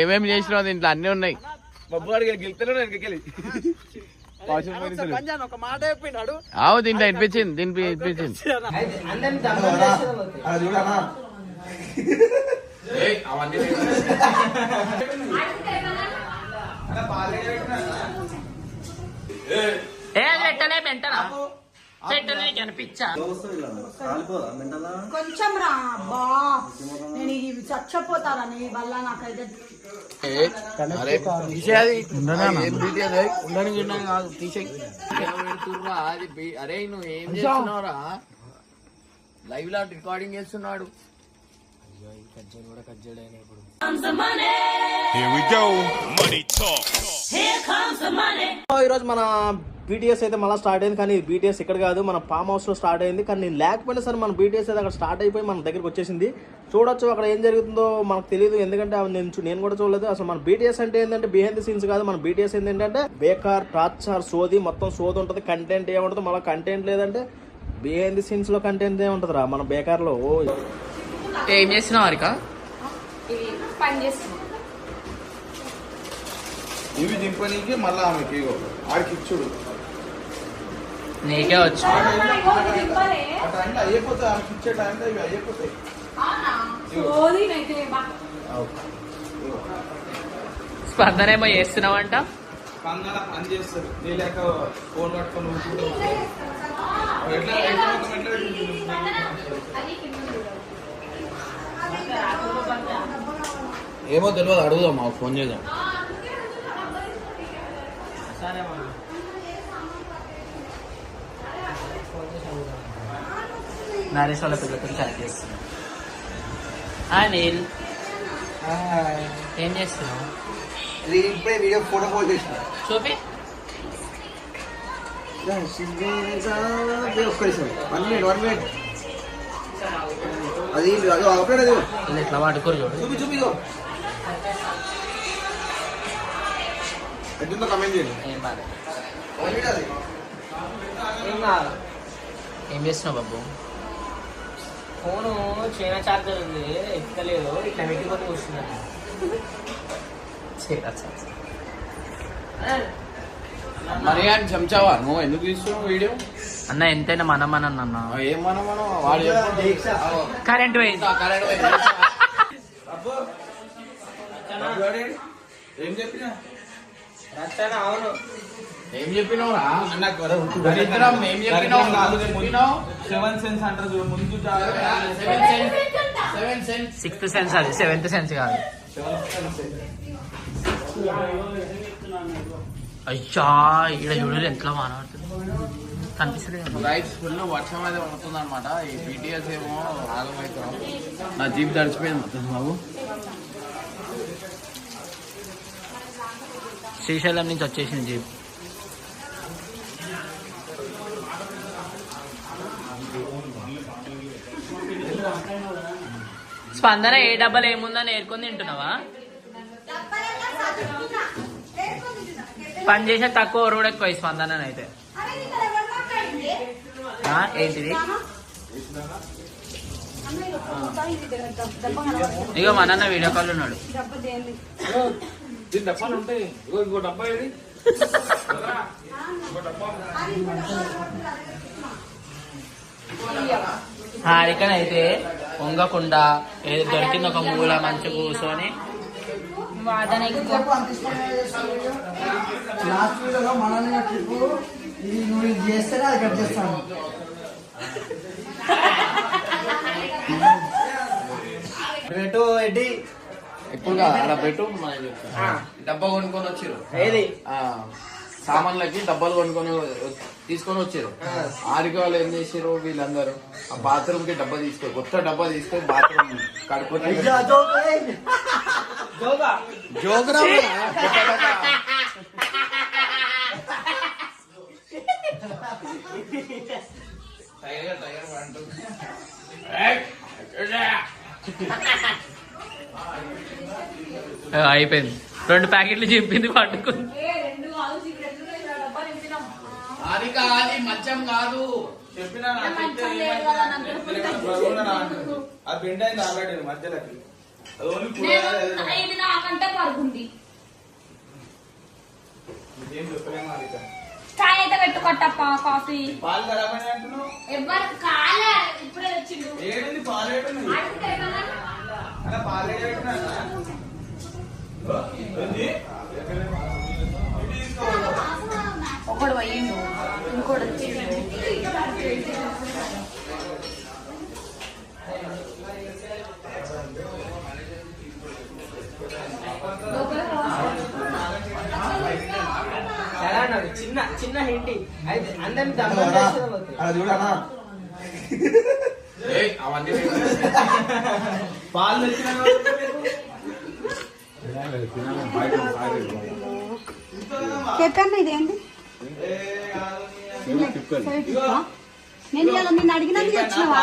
ఏమేమి చేసినావు దీంట్లో అన్ని ఉన్నాయి. ఆవు దీంట్లో వినిపించింది కొంచెం రా బా నేను ఇది చచ్చిపోతానని వల్ల నాకైతే అరే నువ్వు ఏం చేస్తున్నావురా? లైవ్ లో రికార్డింగ్ చేస్తున్నాడు. ఈరోజు మన బీటీఎస్ అయితే మళ్ళీ స్టార్ట్ అయింది. కానీ బీటీఎస్ ఇక్కడ కాదు, మన ఫామ్ హౌస్ లో స్టార్ట్ అయింది. కానీ నేను లేకపోయినా సరే మన బీటీఎస్ అయితే అక్కడ స్టార్ట్ అయిపోయి మన దగ్గరికి వచ్చేసింది. చూడొచ్చు అక్కడ ఏం జరుగుతుందో మనకు తెలియదు, ఎందుకంటే నేను కూడా చూడలేదు. అసలు మన బీటీఎస్ అంటే ఏంటంటే బిహైండ్ ది సీన్స్ కాదు. మన బీటీఎస్ ఏంటంటే బేకార్ టార్చర్ సోది మొత్తం సోది ఉంటుంది. కంటెంట్ ఏముంటుంది, మళ్ళీ కంటెంట్ లేదంటే బిహైండ్ ది సీన్స్ లో కంటెంట్ ఏముంటుంది రా మన బేకార్ లో. ఏం చేస్తున్నావు హరిక? పని చేస్తున్నా. ఇవి దింపనీకి మళ్ళీ ఆమెకి ఆడికి ఇచ్చుడు నీకే వచ్చు. ఆ టైంలో అయిపోతాయి, ఆమెకి ఇచ్చే టైంలో ఇవి అయిపోతాయి. స్పందన ఏమో చేస్తున్నావంట. స్పందన పని చేస్తారు, నీ లేక ఫోన్ పట్టుకొని ఏమో తెలియదు, అడుగుదాం, మాకు ఫోన్ చేద్దాం. నరేష్ వాళ్ళ పిల్లలతో చాట్ చేస్తున్నాం. నీల్ ఏం చేస్తున్నావు? ఇప్పుడే వీడియో ఫోటో పోస్ట్ చేసిన చూపి. అది ఇట్లా వాడుకోరు చూడు. చూపి చూపి ఎట్టుందో కమెంట్ చేయండి. ఏం బాధ? ఏం చేస్తున్నావు బాబు? ఫోను చైనా చార్జర్ ఉంది, ఎక్కలేదు, ఇట్లా పెట్టిపోతే కూర్చున్నాను. మరి అని చెంచావా నువ్వు? ఎందుకు తీస్తున్నావు వీడియో? అన్న ఎంతైనా మనం అన్న ఏం మనం వాడు కరెంట్ పోయింది. ఏం చెప్పినా అవును ఏం చెప్పినావు రా? సెవెన్ సెన్స్ అంటారు ముందు. సిక్స్త్ సెన్స్, అది సెవెంత్ సెన్స్ కాదు. అయ్యా ఇక్కడ చూడరు ఎంతలా మానవుతుంది కనిపిస్తుంది. రైట్ ఫుల్ వర్షం అయితే పడుతుంది అనమాట. ఈ బీటీఎస్ ఏమో ఆగమవుతాం. నా జీప్ తడిచిపోయింది మొత్తం. బాబు శ్రీశైలం నుంచి వచ్చేసింది జీప్. స్పందన ఏ డబ్బాలు ఏముందని ఏరుకొని తింటున్నావా? పని చేసే తక్కువ రోడ్ ఎక్కువ స్పందన అయితే. ఏంటిది? ఇగో మా నాన్న వీడియో కాల్ ఉన్నాడు. డబ్బాలు ఉంటాయి. ఇంకో డబ్బా ఏది? హారికనైతే వంగకుండా ఏదో దొరికింది ఒక మూల మంచి కూర్చొని లాస్ట్ వీడియోలో మనల్ని ట్రిప్ ఇది నువ్వు ఇది చేస్తేనే అది కట్ చేస్తాను. ఇప్పుడు అలా పెట్టు. డబ్బా కొనుక్కొని వచ్చారు, ఏది సామాన్లకి డబ్బాలు కొనుక్కొని తీసుకొని వచ్చారు. ఆరికి వాళ్ళు ఏం చేసారు వీళ్ళందరూ ఆ బాత్రూమ్ కి డబ్బా తీసుకో, కొత్త డబ్బా తీసుకొని బాత్రూమ్ కడుక్కొని జోగురా అయిపోయింది. 2 ప్యాకెట్లు చెప్పింది పట్టుకుంది. అది కాదు, మంచం కాదు. చెప్పినా అది బెండ్ అయింది ఆల్రెడీ మధ్యలోకి. నాకంటే పెట్టు కట్టప్ప కాఫీ. పాలు ఖరాబ్ అని అంటున్నావు. ఎవరు కాలే ఇప్పుడే వచ్చిండు. ఏడుంది పాలు ఏడుంది? అడిగితే ఏమన్నా? అలా పాలు ఏడున్నా ఒకడు పోయిండు ఇంకోటి వచ్చిండు. ఎలా అన్నాడు? చిన్న చిన్న హింటి అయితే అందరిని అది చూడనా అవన్నీ పాలు తెచ్చిన చెప్పాను ఇదేంటి నేను ఇలా నిన్ను అడిగినందుకు వచ్చినావా?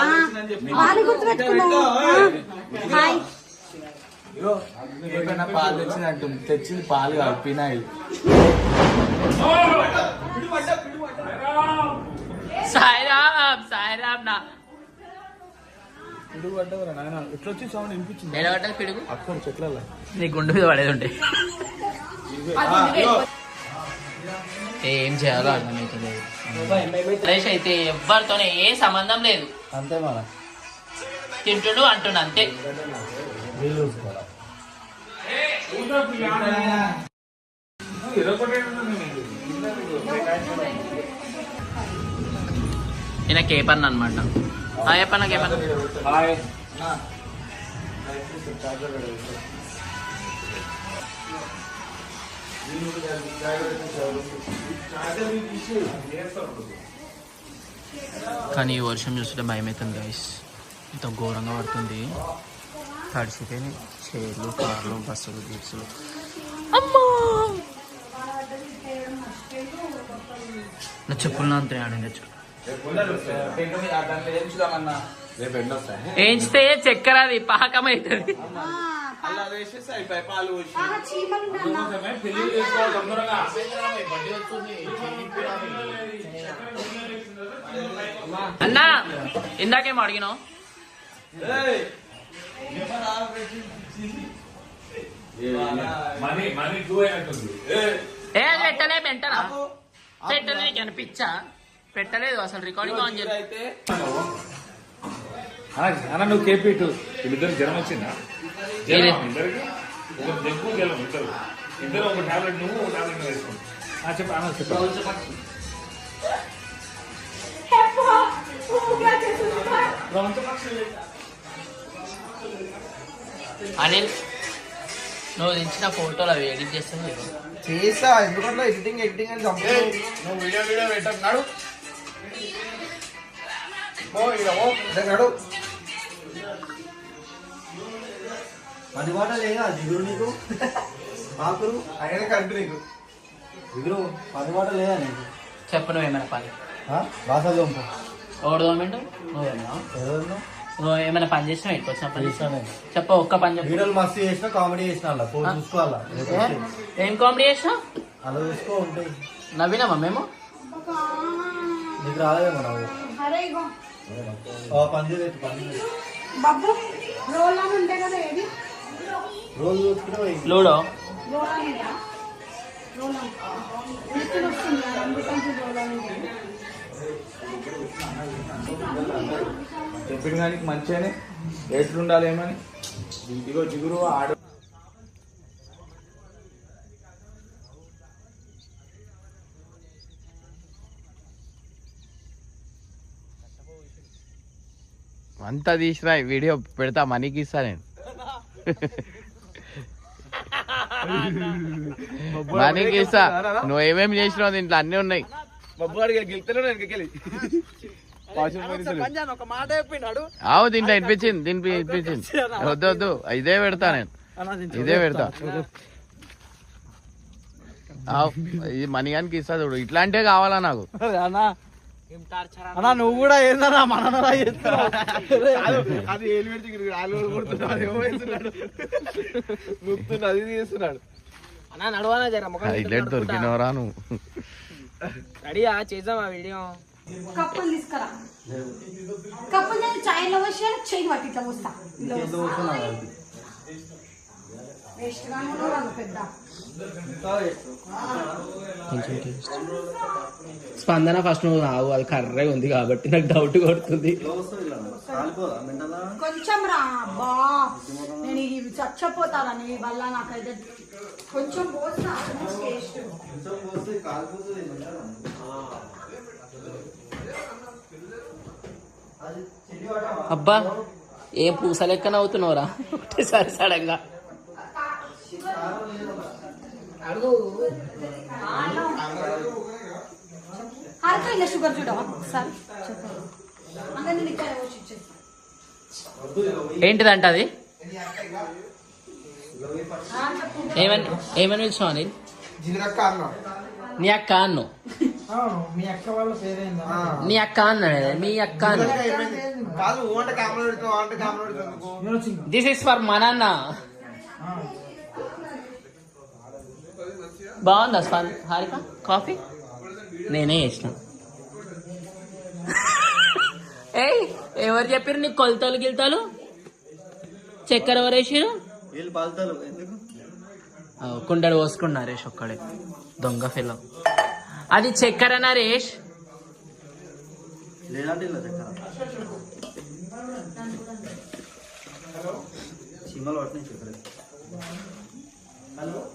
వాళ్ళు గుర్తుపెట్టుకున్నావు. హాయ్ ఏమైనా పాలు తెచ్చినట్టు తెచ్చింది పాలు కాదు పినాయిల్. సాయిరామ్ సాయిరామ్ నా పిడుగు పడ్డవరా నాయన ఎట్లా వచ్చి సౌండ్ వినిపించింది ఎడబడ్డది పిడుగు అక్కడ చెట్ల నీ గుండు మీద పడేది ఉంటే ఏం చేయాలో అర్థమైతలేదు. నరేష్ అయితే ఎవరితోనే ఏ సంబంధం లేదు, అంతే మన తింటుడు అంటున్నా అంతే. ఈయన కేపన్ అనమాట. చెప్పన్న కేపన్. కానీ ఈ వర్షం చూస్తుంటే భయం అవుతుంది గైస్. ఇంత ఘోరంగా పడుతుంది. తడిసిపోయినాయి చైర్లు, కార్లు, బస్సులు, గీట్సులు. అమ్మా నా చెప్పులు అంతే ఆడింది. ఏంచితే చక్కెర అది పాకం అవుతుంది. అలా వేసేసి అయిపోయి పాలు పోసి అన్నా ఇందాకేమో అడిగినావు. ఏ పెట్టలే వెంటనా పెట్టలే కనిపించా పెట్టలేదు అసలు. రికార్డింగ్ ఆన్ చేసి అయితే అన్న నువ్వు కేపీటు వీళ్ళిద్దరు జ్వరం వచ్చిందా? ఇద్దరికి ఒక దగ్గు జ్వరం ఇద్దరు ఒక టాబ్లెట్ నువ్వు ఒక టాబ్లెట్ నువ్వు వేసుకోండి. చెప్పు అన్న చెప్పు. అనిల్ నువ్వు దించిన ఫోటోలు అవి ఎడిట్ చేస్తాను చేస్తా ఎందుకంటే ఎడిటింగ్ అని నువ్వు వీడియో పెట్టన్నాడు నడు 10 మాటలు లేదా దిగురు నీకు ఆకురు ఆయన కంటు నీకు దిగురు 10 మాటలు లేదా నీకు చెప్పు. నువ్వేమైనా పని బాసలు ఒకటి గవర్నమెంట్ నువ్వేమన్నా నువ్వు ఏమైనా పని చేసినా ఇటు వచ్చిన పని చేసినా చెప్ప. ఒక్క పని చెప్పు. వీడియోలు మస్తు చేసినా కామెడీ చేసిన అలా చూసుకోవాలా ఏం కామెడీ చేసినా అలా చూసుకో ఉంటాయి. నవ్వినామా మేము? నీకు రాలేదేమో నవ్వు అరే ఇగో పని బాబు రోల్ అని ఉండే కదా. ఏది రోజు చూసుకుంటే లూడో రోల్ అని రోల్ అని వస్తుంది అందుకంటే రోల్ అని. చెప్పింది కానీ మంచిగానే ఎట్లుండాలి ఏమని ఇగో జిగురు ఆడు. అంతా తీసిరా వీడియో పెడతా, మనీకి ఇస్తా నేను. మనీకి ఇస్తా. నువ్వు ఏమేమి చేసినావు దీంట్లో అన్నీ ఉన్నాయి. ఒక మాట చెప్పినాడు ఆవు దీంట్లో ఇప్పించింది వద్దు వద్దు ఇదే పెడతా నేను, ఇదే పెడతా. ఇది మనీగానికి ఇస్తా చూడు. ఇట్లాంటివే కావాలా నాకు. అన్నా నువ్వు కూడా ఏందన్నా మన అది ఏలు పెడుతున్నాడు అది చేస్తున్నాడు. అన్నా నడవాలా జర హైలైట్ దొరికినవరా నువ్వు. రెడీయా చేద్దాం ఆ వీడియో. కప్పులు తీసుకురా. కప్పులు నేను చాయ్లో వచ్చి చెయ్యి పట్టి ఇట్లా పోస్తా. వేస్ట్ గా ఉన్నావు పెద్ద. కొంచెం టేస్ట్. స్పందన ఫస్ట్ నువ్వు ఆవు, అది కర్రగా ఉంది కాబట్టి నాకు డౌట్ కొడుతుంది. కొంచెం రా అబ్బా, నేను ఇది చచ్చిపోతాను నీ వల్ల. నాకైతే కొంచెం పోస్తా టేస్ట్. అబ్బా ఏం పూస లెక్కన అవుతున్నావురా ఒకటేసారి సడన్గా. అరకైనా షుగర్ చూడవా సార్ చెప్పండి. అందరినీ ఇక్కడ వచ్చి ఇచ్చేసి. ఏంటిదంట అది? ఏమని పిలిచినావు అని? నీ అక్క అన్ను, మీ అక్క వాళ్ళ పేరేందా? నీ అక్క అన్నాడు. మీ అక్క అన్న. దిస్ ఇస్ ఫర్ మా నాన్న. బాగుందా హారిక కాఫీ? నేనే చేసిన. ఏయ్ ఎవరు చెప్పారు నీకు కొలతలు గిల్తాలు? చక్కెర ఎవరు వేసారు? వీళ్ళు పాలుతారు ఎందుకు? కుండడు పోసుకున్నా నరేష్ ఒక్కడే దొంగ ఫిల్లం. అది చక్కెర నరేష్. లేదంటే ఇలా చక్కెర సినిమాలు పట్టినాయి చక్కెర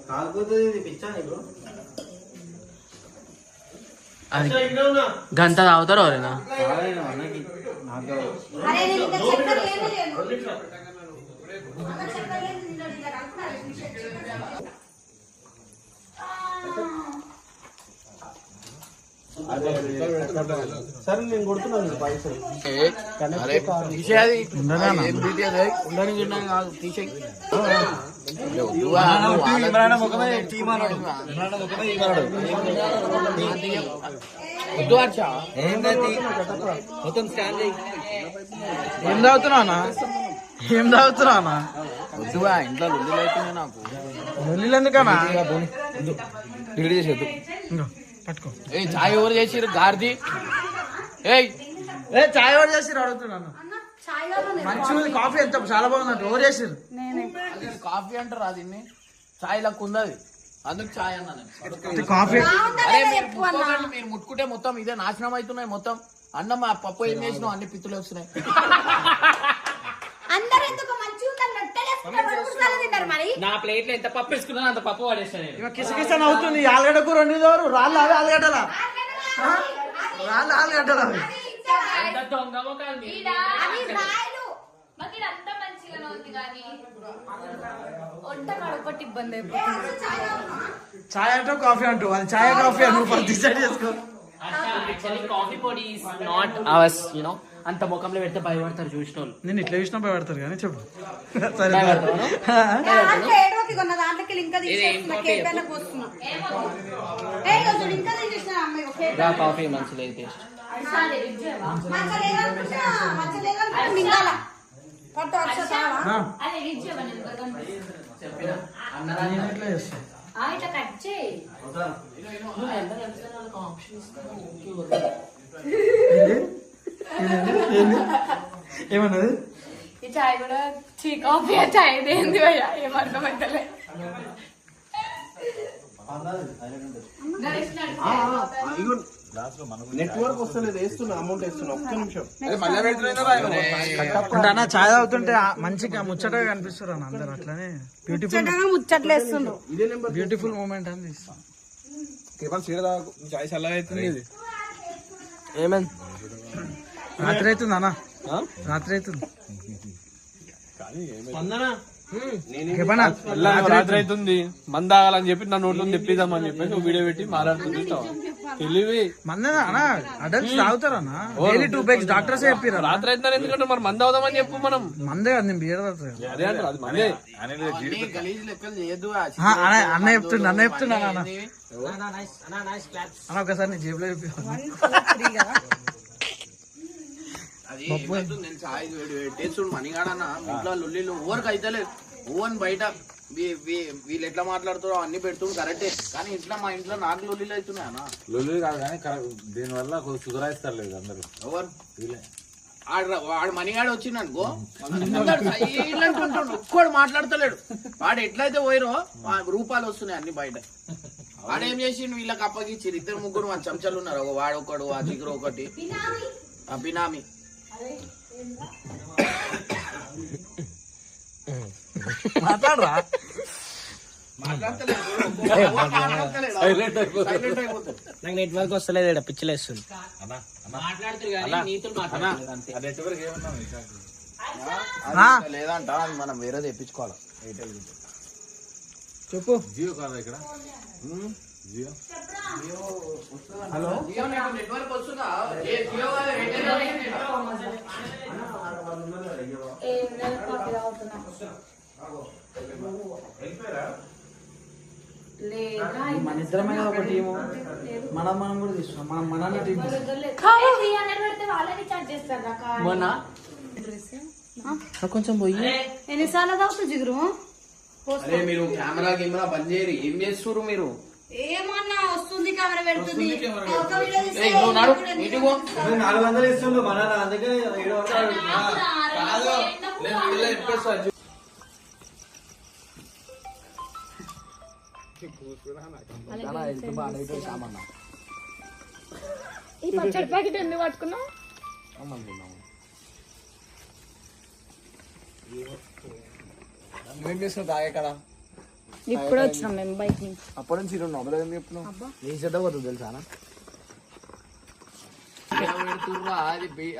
కాకపోతే ఇది పిచ్చా నీకు. అది గంట తాగుతారు ఎవరైనా? అన్నకి నాకు అరే నేను ఇంకా చక్కెర లేనే లేదు. అన్న చక్కెర లేదు తిన్నాడు ఇలా కలుపుతారు. సరే నేను కొడుతున్నాను పైసలు. ఏం తాగుతున్నా? ఏం తాగుతున్నా? వద్దువా ఇంట్లో లొల్లిలు అవుతున్నాయి నాకు. లొల్లిలు ఎందుకన్నా? పట్టుకో. ఏ చాయ్ ఎవరు చేసిరు? గార్జీ. ఏయ్ ఏ చాయ్ ఎవరు చేసిరు అడుగుతున్నాను. అన్న చాయ్ కాదు మంచిగా ఉంది కాఫీ, ఎంత చాలా బాగుందంట. ఎవరు చేసిరు? నేనే. అది కాఫీ అంటారు, అది చాయ్ లెక్క ఉంది అది, అందుకు చాయ్ అన్నాను. కాఫీ అరే మీరు ముట్టుకుంటే మొత్తం ఇదే నాశనం అవుతున్నాయి. మొత్తం అన్నం ఆ పప్పు ఏం చేసినావు అన్ని పిత్తులు వస్తున్నాయి. అందరూ ఎందుకు మంచిగా ఉందని నొట్టలేసుకుంటారు తింటారు మరి. నా ప్లేట్ లో ఎంత పప్పు వేసుకున్నా అంత పప్పు పడేస్తాను. కిసకిసన్ అవుతుంది. ఆలుగడ్డ కూర వండిదోరు రాళ్ళు అవి ఆలుగడ్డలా రాళ్ళు ఆలుగడ్డలా అవి రాయలు. ఇబ్బంది అయిపోతుంది. చాయ్ అంటూ కాఫీ అంటూ అది చాయ్ కాఫీ నువ్వు డిసైడ్ చేసుకో. కాఫీ పొడి నాట్ అవర్స్ యూనో. అంత ముఖంలో పెడితే భయపడతారు చూసిన వాళ్ళు. నేను ఇట్లా చూసినా భయపడతారు కానీ చెప్పు. దాంట్లో ఏడవకి కొన్న దాంట్లోకి ఇంకా తీసేస్తున్నా. కేక్ పైన పోస్తున్నా. ఇంకా తీసేసిన అమ్మాయి ఒకే కాఫీ మంచి లేదు టేస్ట్. మంచిగా లేదనుకుంటా మింగాల పట్టు వర్ష తావా. నేను ఎట్లా చేస్తాను? ఏమన్నది? ఈ చాయ్ కూడా చీ కాఫీ చాయ్ ఏంది భయ్యా ఏమర్థమైతలే. నెట్వర్క్ వస్తలేదు, వేస్తున్నా అమౌంట్ వేస్తున్నా. ఒక్క నిమిషం. అన్న చాయ్ తాగుతుంటే మంచిగా ముచ్చటగా కనిపిస్తారు అన్న అందరు. అట్లనే బ్యూటిఫుల్ ముచ్చట్లేస్తుండ్రు. బ్యూటిఫుల్ మూమెంట్ అని తీస్తాం. చాయ్ చల్లగా అవుతుంది. ఏమైంది? రాత్రి అవుతుంది అన్న, రాత్రి అవుతుంది. రాత్రి అవుతుంది మంద తాగాలని చెప్పి నా నోట్లో తెప్పిద్దామని చెప్పి నువ్వు వీడియో పెట్టి మాట్లాడుతుంది. తెలివి మందేనా అన్న? అడల్ట్స్ తాగుతారన్నా డైలీ 2 bags డాక్టర్స్ చెప్పారు. రాత్రి అవుతుంది ఎందుకంటే మరి మంద అవుదామని చెప్పు. మనం మందే కదా, నేను బియర్ తాగుతాను. అదే అంటారు, అది మందే. అన్న చెప్తుండ అన్న అన్న ఒకసారి నీ జేబులో చెప్పి. నేను చాయ్ టేస్ట్ మనిగాడన్నా ఇంట్లో లొల్లిలు ఓవరికి అయితే ఓన్ బయట వీళ్ళు ఎట్లా మాట్లాడుతారో అన్ని పెడుతుంది కరెక్టే, కానీ ఇట్లా మా ఇంట్లో నాకు లొల్లిలు అవుతున్నాయి అన్న. లొల్లి కాదు కానీ దీని వల్ల షుగర్ వేస్తారు లేదు అందరూ. ఎవరు? వాడు మణిగాడు వచ్చిండు అనుకో సైలెంట్ ఉంటాడు, ఒక్కడు మాట్లాడతలేడు. వాడు ఎట్లయితే పోయిరో రూపాయలు వస్తున్నాయి అన్ని బయట. వాడేం చేసిండు, వీళ్ళకి అప్పగించారు. 2-3 మన చెంచాలు ఉన్నారు, వాడు ఒకడు, ఆ జిగురు ఒకటి, ఆ బినామీ. మాట్లాడరా నాకు నెట్వర్క్ వస్తలేదు, పిచ్చిలేస్తుంది. లేదంట, అది మనం వేరే తెప్పించుకోవాలి. చెప్పు. జియో కాదా ఇక్కడ? జియో హలో నెట్వర్క్ వస్తుందా? మన ఇద్దరమే ఒక టీము, మనం కూడా తీసుకోం. మన టీం మొన్న కొంచెం పోయి. ఎన్నిసార్లు తాగుతావు జిగురు? అరే మీరు కెమెరా బంద్ చేయరు, ఏం చేస్తున్నారు మీరు? ఏమన్నా వస్తుంది, కెమెరా పెడుతుంది. ఏయ్, నువ్వు నాడు ఇంటికి పో. 400 ఇస్తుండు మన, అందుకే 700. ఈ పచ్చడి ప్యాకెట్ ఎందుకు పట్టుకున్నావు? ఏం చేస్తున్నావు తాగే కదా? ఇప్పుడు వచ్చినాం మేము బైక్ నుంచి. అప్పటి నుంచి ఇరు నవ్వలేదు, ఏం చెప్తున్నావు? నీ చెడ్డ పోతుంది తెలుసా?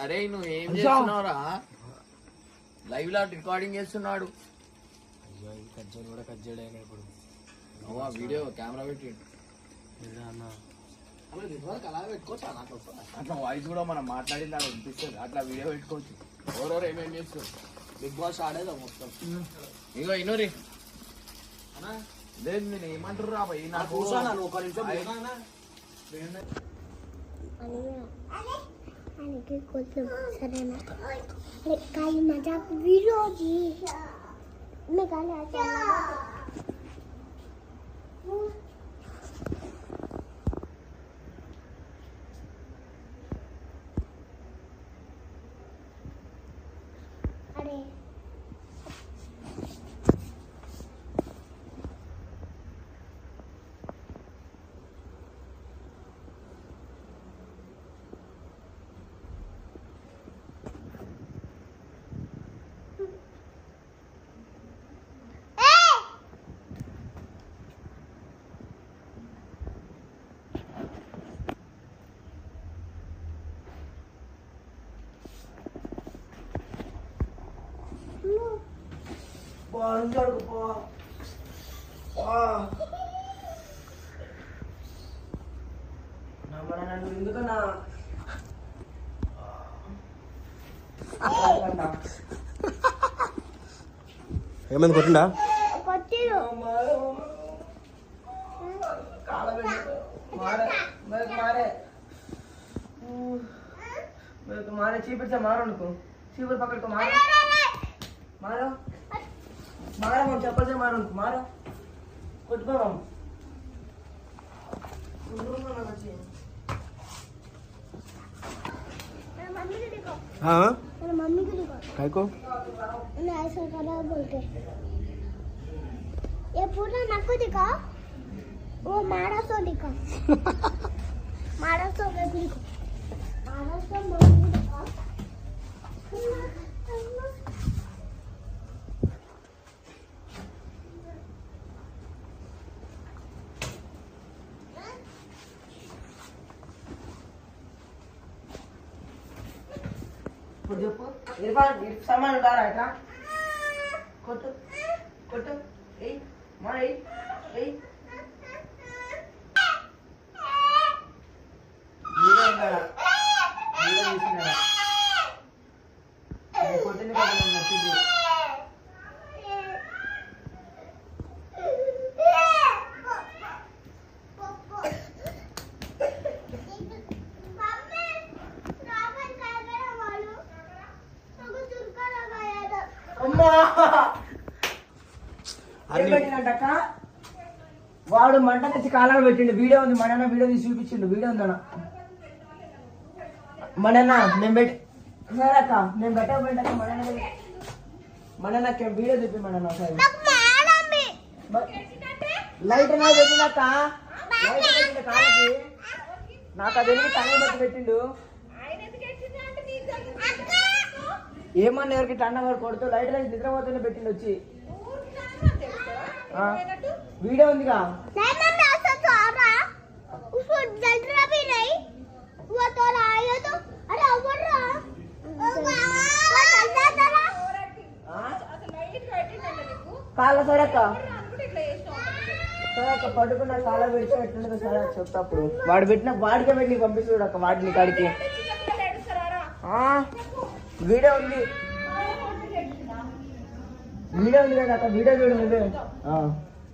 అరే నువ్వు ఏం చేస్తున్నావురా? లైవ్ లో రికార్డింగ్ చేస్తున్నాడు. వీడియో కెమెరా పెట్టి అలా పెట్టుకోవచ్చు. అట్లా వాయిస్ కూడా మనం మాట్లాడింది అలా వినిపిస్తుంది, అట్లా వీడియో పెట్టుకోవచ్చు. ఎవరెవరు ఏమేమి చేస్తారు? బిగ్ బాస్ ఆడేదా మొత్తం. ఇగో ఇనోరి లేదు, నేను ఏమంటారు రా భయ్, నాకు काली मजाक विरोधी मैं काले आजा अरे ఎందుకన్నా ఏమైంది, కొట్టిండా? కొట్టిరు मारे चीपर से मारो उनको, चीपर पकड़ को मारो मारो मारो, हम चप्पल से मारो उनको, मारो कुछ को हम मम्मी को देखो, हाँ मम्मी को देखो, काय को ऐसा करा बोल के ये पूरा नाको दिखा, वो मारा सो दिखा मारा सो के दिखो, मारा सो मम्मी दिखा इरफान सामान उड़ा रहा है क्या? कोटो कोटो ए मार ए नीला उड़ा नीला इसने ये कोटे ने पकड़ा नहीं थी వాడు మంట తెచ్చి కాలాలు పెట్టిండు. వీడియో ఉంది, మన వీడియో తీసి చూపించిండు. వీడియో ఉందన్న మన నేను పెట్టి సరే అక్క నేను పెట్టక మన నాకు వీడియో చూపి మన ఒకసారి లైట్ నా పెట్టినాక కాళ్ళకి నాకు అది ఎందుకు టంగ బట్టి పెట్టిండు ఏమన్నా ఎవరికి టండ కొడుతూ లైట్ లైట్ నిద్రపోతూనే పెట్టిండు వచ్చి వీడియో ఉందిగా కాళ్ళ సరక్క పట్టుకున్న కాళ్ళ పెడితే ఎట్లుండదు సరే చెప్తా అప్పుడు వాడు పెట్టిన వాడికే పెట్టి నీకు పంపిస్తాడు అక్క వాడిని కాడికి వీడియో ఉంది కదా అక్క వీడియో చూడు నువ్వే